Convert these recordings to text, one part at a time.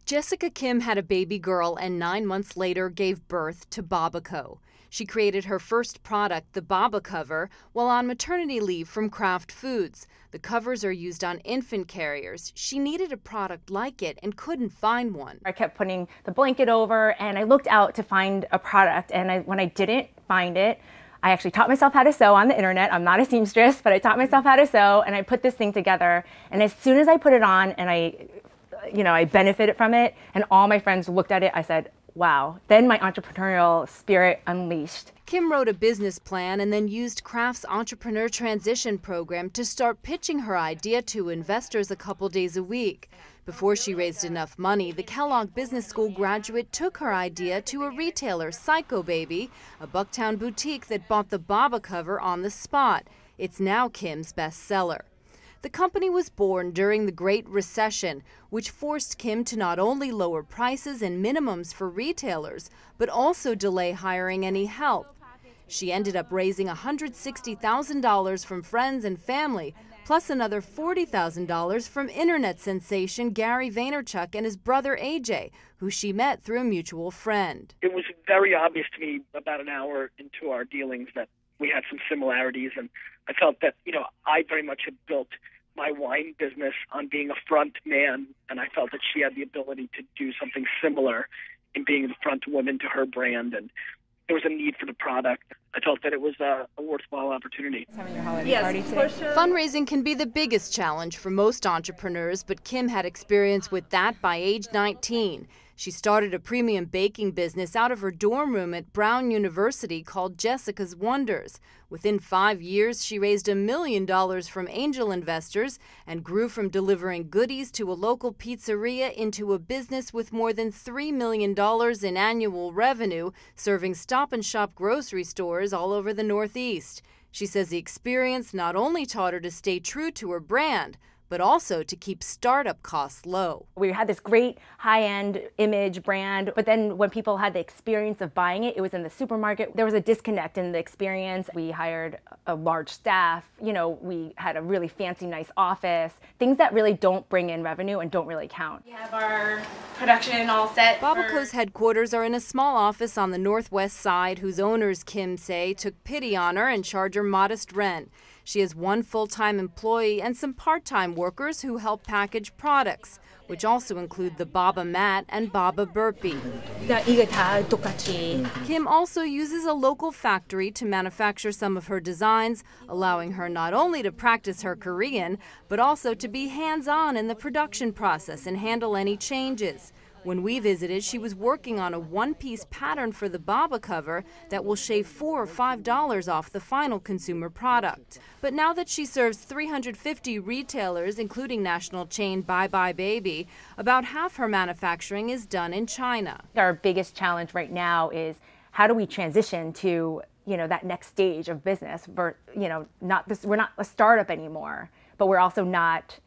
Jessica Kim had a baby girl and 9 months later gave birth to BabbaCo. She created her first product, the Babba cover, while on maternity leave from Kraft Foods. The covers are used on infant carriers. She needed a product like it and couldn't find one. I kept putting the blanket over and I looked out to find a product, and when I didn't find it, I actually taught myself how to sew on the internet. I'm not a seamstress, but I taught myself how to sew, and I put this thing together. And as soon as I put it on and I benefited from it, and all my friends looked at it, I said, wow. Then my entrepreneurial spirit unleashed. Kim wrote a business plan and then used Kraft's Entrepreneur Transition program to start pitching her idea to investors a couple days a week. Before she raised enough money, the Kellogg Business School graduate took her idea to a retailer, Psycho Baby, a Bucktown boutique that bought the Babba cover on the spot. It's now Kim's bestseller. The company was born during the Great Recession, which forced Kim to not only lower prices and minimums for retailers, but also delay hiring any help. She ended up raising $160,000 from friends and family, plus another $40,000 from internet sensation Gary Vaynerchuk and his brother AJ, who she met through a mutual friend. It was very obvious to me about an hour into our dealings that we had some similarities, and I felt that, I very much had built my wine business on being a front man, and I felt that she had the ability to do something similar in being the front woman to her brand, and there was a need for the product. I felt that it was a worthwhile opportunity. Fundraising can be the biggest challenge for most entrepreneurs, but Kim had experience with that by age 19. She started a premium baking business out of her dorm room at Brown University called Jessica's Wonders. Within 5 years, she raised $1 million from angel investors and grew from delivering goodies to a local pizzeria into a business with more than $3 million in annual revenue, serving stop-and-shop grocery stores all over the Northeast. She says the experience not only taught her to stay true to her brand, but also to keep startup costs low. We had this great high-end image brand, but then when people had the experience of buying it, it was in the supermarket. There was a disconnect in the experience. We hired a large staff, we had a really fancy, nice office, things that really don't bring in revenue and don't really count. We have our production all set. BabbaCo's headquarters are in a small office on the northwest side, whose owners, Kim say, took pity on her and charge her modest rent. She has one full-time employee and some part-time workers who help package products, which also include the Babba mat and Babba burpee. Kim also uses a local factory to manufacture some of her designs, allowing her not only to practice her Korean, but also to be hands-on in the production process and handle any changes. When we visited, she was working on a one-piece pattern for the Babba cover that will shave $4 or $5 off the final consumer product. But now that she serves 350 retailers, including national chain Bye Baby, about half her manufacturing is done in China. Our biggest challenge right now is how do we transition to that next stage of business? We're not a startup anymore, but we're also not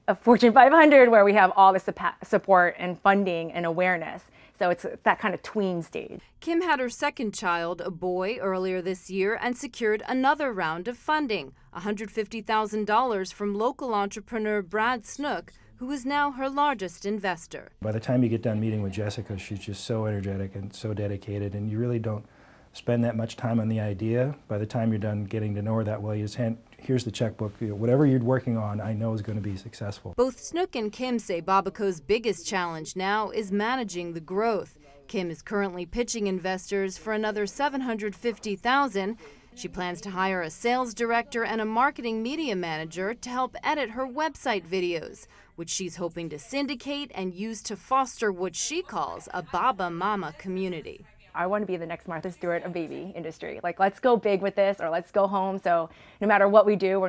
a Fortune 500 where we have all the support and funding and awareness. So it's that kind of tween stage. Kim had her second child, a boy, earlier this year and secured another round of funding, $150,000 from local entrepreneur Brad Snook, who is now her largest investor. By the time you get done meeting with Jessica, she's just so energetic and so dedicated, and you really don't spend that much time on the idea. By the time you're done getting to know her that well, you just here's the checkbook. Whatever you're working on, I know is going to be successful. Both Snook and Kim say BabbaCo's biggest challenge now is managing the growth. Kim is currently pitching investors for another $750,000. She plans to hire a sales director and a marketing media manager to help edit her website videos, which she's hoping to syndicate and use to foster what she calls a Babba Mama community. I want to be the next Martha Stewart of baby industry. Let's go big with this, or let's go home. So no matter what we do,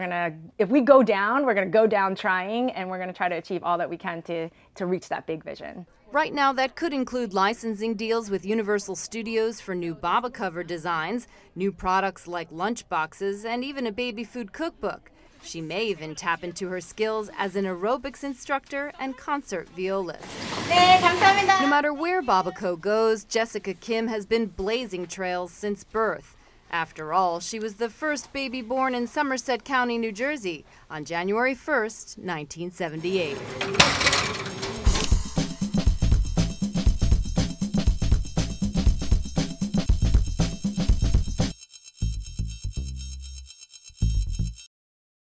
if we go down, we're gonna go down trying, and we're gonna try to achieve all that we can to reach that big vision. Right now, that could include licensing deals with Universal Studios for new Babba cover designs, new products like lunch boxes, and even a baby food cookbook. She may even tap into her skills as an aerobics instructor and concert violist. No matter where BabbaCo goes, Jessica Kim has been blazing trails since birth. After all, she was the first baby born in Somerset County, New Jersey on January 1st, 1978.